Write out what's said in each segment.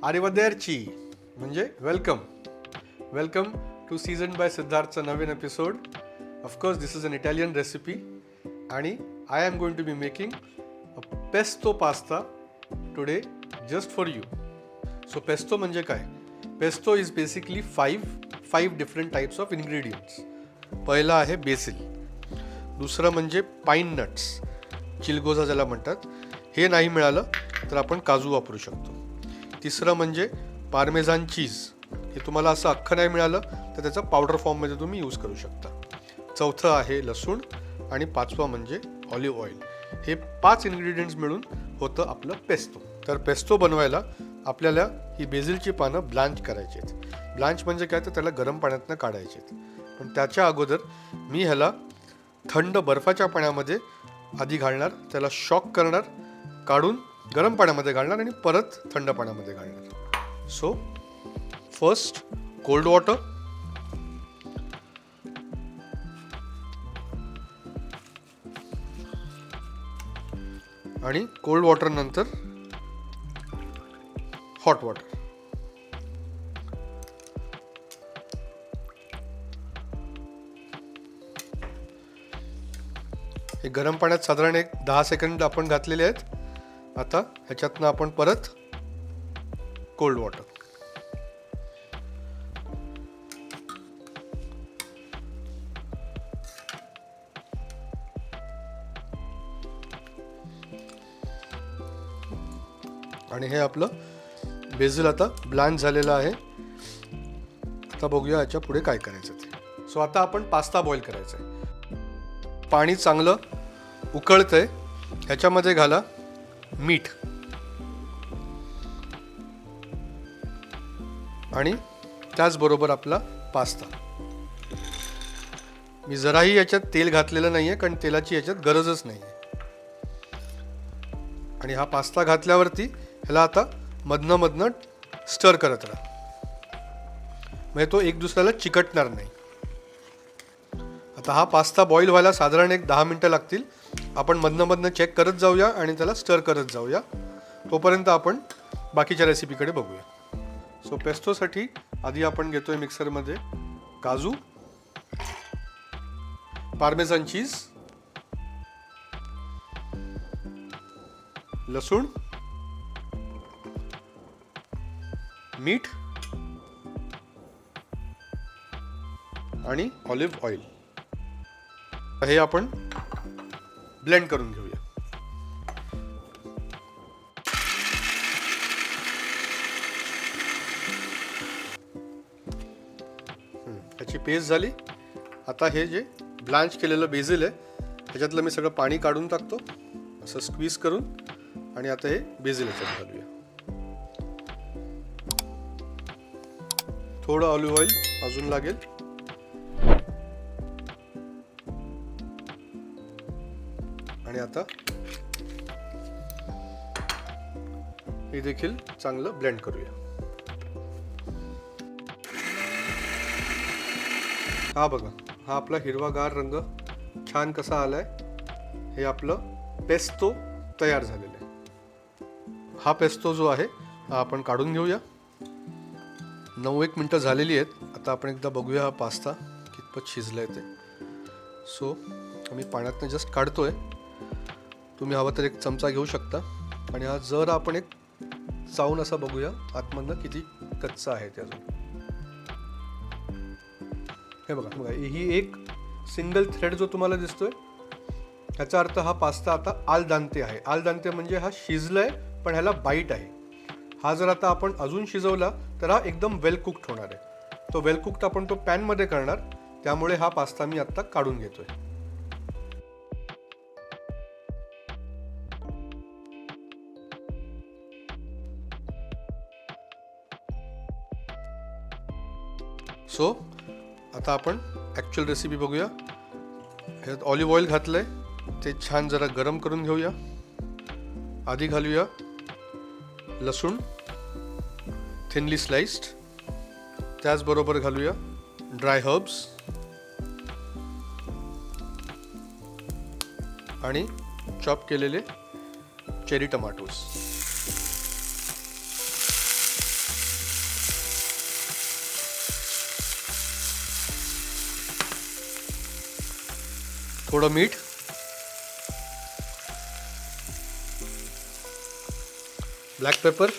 आरिवदेरची म्हणजे welcome to season by सिद्धार्थचा नवीन एपिसोड. Of course this is an Italian recipe आणि I am going to be making a pesto pasta today just for you. So pesto म्हणजे काय? Pesto is basically five different types of ingredients. पहिला आहे BECIL, दुसरं म्हणजे पाईन नट्स, चिलगोजा ज्याला म्हणतात. हे नाही मिळालं तर आपण काजू वापरू शकतो. तिसरं म्हणजे पार्मेझान चीज, हे तुम्हाला असं अख्खं नाही मिळालं तर त्याचा पावडर फॉर्ममध्ये तुम्ही यूज करू शकता. चौथं आहे लसूण आणि पाचवा म्हणजे ऑलिव्ह ऑइल. हे 5 इन्ग्रेडियंट्स मिळून होतं आपलं पेस्तो. तर पेस्तो बनवायला आपल्याला ही बेसिलची पानं ब्लांच करायची आहेत. ब्लांच म्हणजे काय, तर त्याला गरम पाण्यातनं काढायचे आहेत. पण त्याच्या अगोदर मी ह्याला थंड बर्फाच्या पाण्यामध्ये आधी घालणार, त्याला शॉक करणार, काढून गरम पाण्यामध्ये घालणार आणि परत थंड पाण्यामध्ये घालणार. सो फर्स्ट कोल्ड वॉटर, आणि कोल्ड वॉटर नंतर हॉट वॉटर. हे गरम पाण्यात साधारण एक 10 सेकंद आपण घातलेले आहेत. आता ह्याच्यातनं आपण परत कोल्ड वॉटर. आणि हे आपलं बेसिल आता ब्लांच झालेलं आहे. आता बघूया याच्या पुढे काय करायचं ते. सो आता आपण पास्ता बॉईल करायचा आहे. पाणी चांगलं उकळतंय, ह्याच्यामध्ये घाला मीठ आणि त्याचबरोबर आपला पास्ता. मी जराही याच्यात तेल घातलेलं नाहीये, कारण तेलाची याच्यात गरजच नाहीये. आणि हा पास्ता घातल्यावरती ह्याला आता मधनं स्टर करत राहा, म्हणजे तो एक दुसऱ्याला चिकटणार नाही. आता हा पास्ता बॉईल व्हायला साधारण एक 10 मिनटं लागतील. आपण मधनं चेक करत जाऊया आणि त्याला स्टर करत जाऊया. तोपर्यंत आपण बाकीच्या रेसिपीकडे बघूया. सो पेस्टोसाठी आधी आपण घेतोय मिक्सरमध्ये काजू, पार्मेझान चीज, लसूण, मीठ आणि ऑलिव्ह ऑइल. हे आपण ब्लेंड करून घेऊया. त्याची पेस्ट झाली. आता हे जे ब्लांच केलेलं बेसिल आहे ह्याच्यातलं मी सगळं पाणी काढून टाकतो असं स्क्वीज करून, आणि आता हे बेसिल ह्याच्यात घालूया. थोडं ऑलिव्ह ऑइल अजून लागेल. आणि आता हे देखील चांगलं ब्लेंड करूया. हा बघा, हा आपला हिरवागार रंग छान कसा आलाय. हे आपलं पेस्तो तयार झालेलं आहे. हा पेस्तो जो आहे हा आपण काढून घेऊया. 9-1 मिनटं झालेली आहेत. आता आपण एकदा बघूया हा पास्ता कितपत शिजलाय ते. सो आम्ही पाण्यातनं जस्ट काढतोय. तुम्ही हवं तर एक चमचा घेऊ शकता. आणि हा जर आपण एक चावून असा बघूया आतमधनं किती कच्चा आहे ते अजून. हे बघा, ही एक सिंगल थ्रेड जो तुम्हाला दिसतोय ह्याचा अर्थ हा पास्ता आता आल दांते आहे. आल दांते म्हणजे हा शिजलाय पण ह्याला बाईट आहे. हा जर आता आपण अजून शिजवला तर हा एकदम वेल कुक्ड होणार आहे. तो वेल कुक्ड आपण तो पॅनमध्ये करणार, त्यामुळे हा पास्ता मी आता काढून घेतोय. सो आता आपण ॲक्च्युअल रेसिपी बघूया. ह्यात ऑलिव्ह ऑइल घातलंय, ते छान जरा गरम करून घेऊया. आधी घालूया लसूण थिनली स्लाइस्ड, त्याचबरोबर घालूया ड्राय हर्ब्स आणि चॉप केलेले चेरी टमाटोज. थोडं मीठ, ब्लॅक पेपर,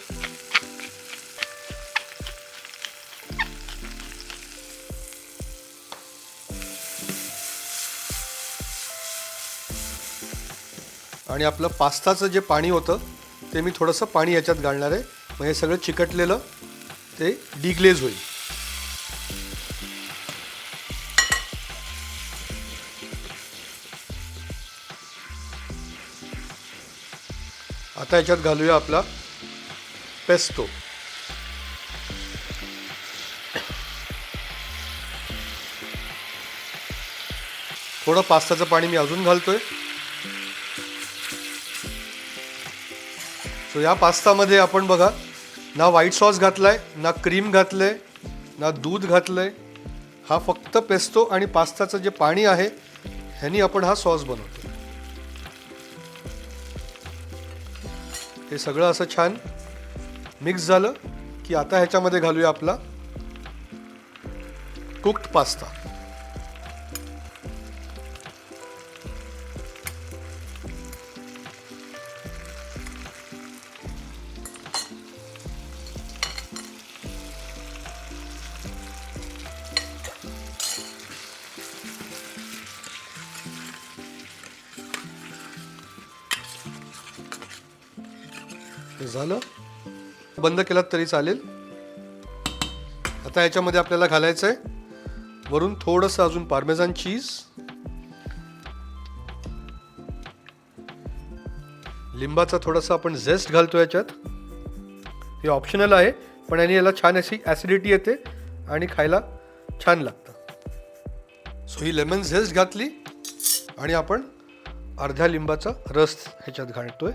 आणि आपलं पास्ताचं जे पाणी होतं ते मी थोडंसं पाणी याच्यात घालणार आहे. मग हे सगळं चिकटलेलं ते डिग्लेज होईल. आता याच्यात घालूया आपला पेस्तो. थोडं पास्ताचं पाणी मी अजून घालतोय. सो या पास्तामध्ये आपण बघा ना व्हाईट सॉस घातलाय, ना क्रीम घातलंय, ना दूध घातलंय. हा फक्त पेस्तो आणि पास्ताचं जे पाणी आहे ह्यानी आपण हा सॉस बनवतो. हे सगळं असं छान मिक्स झालं की आता ह्याच्यामध्ये घालूया आपला कुक्ड पास्ता. हे झालं, बंद केलात तरी चालेल. आता याच्यामध्ये आपल्याला घालायचं आहे वरून थोडंसं अजून पार्मेझान चीज, लिंबाचा थोडासा आपण झेस्ट घालतो याच्यात. हे ऑप्शनल आहे पण याने याला छान अशी ॲसिडिटी येते आणि खायला छान लागतं. सो ही लेमन झेस्ट घातली आणि आपण अर्ध्या लिंबाचा रस ह्याच्यात घालतोय.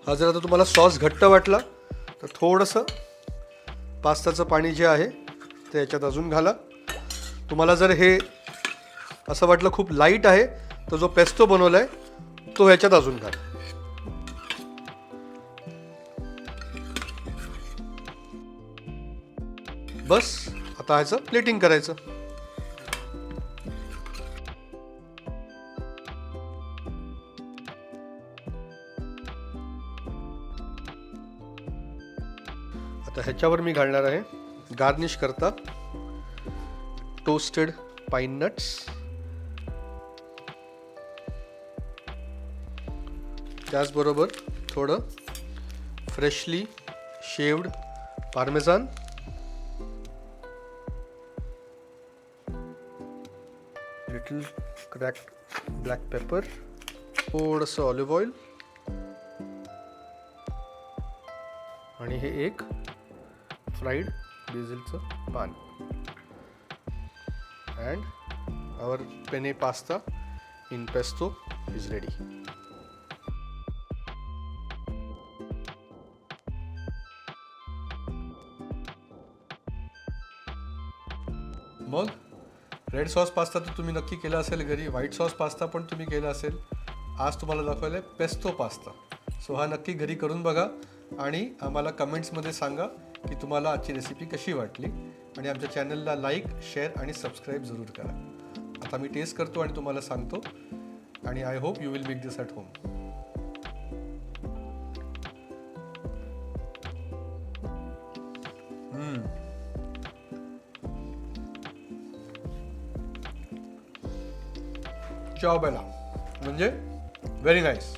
हा जर आता तुम्हाला सॉस घट्ट वाटला तर थोडंसं पास्ताचं पाणी जे आहे ते याच्यात अजून घाला. तुम्हाला जर हे असं वाटलं खूप लाईट आहे तर जो पेस्तो बनवला आहे तो ह्याच्यात अजून घाला. बस आता ह्याचं प्लेटिंग करायचं. आता ह्याच्यावर मी घालणार आहे गार्निश करता टोस्टेड पाईन नट्स, त्याचबरोबर थोडं freshly shaved parmesan, little cracked black pepper, थोडंसं ऑलिव्ह ऑइल आणि हे एक फ्राईड बेसिलचं पान. And our penne pasta in pesto is ready. मग रेड सॉस पास्ता तर तुम्ही नक्की केला असेल घरी, व्हाईट सॉस पास्ता पण तुम्ही केला असेल. आज तुम्हाला दाखवलं आहे पेस्तो पास्ता. सो हा नक्की घरी करून बघा आणि आम्हाला कमेंट्समध्ये सांगा की तुम्हाला आजची रेसिपी कशी वाटली. आणि आमच्या चॅनलला लाईक, शेअर आणि सबस्क्राईब जरूर करा. आता मी टेस्ट करतो आणि तुम्हाला सांगतो आणि I hope you will make this at home. चाव बेला म्हणजे व्हेरी नाईस.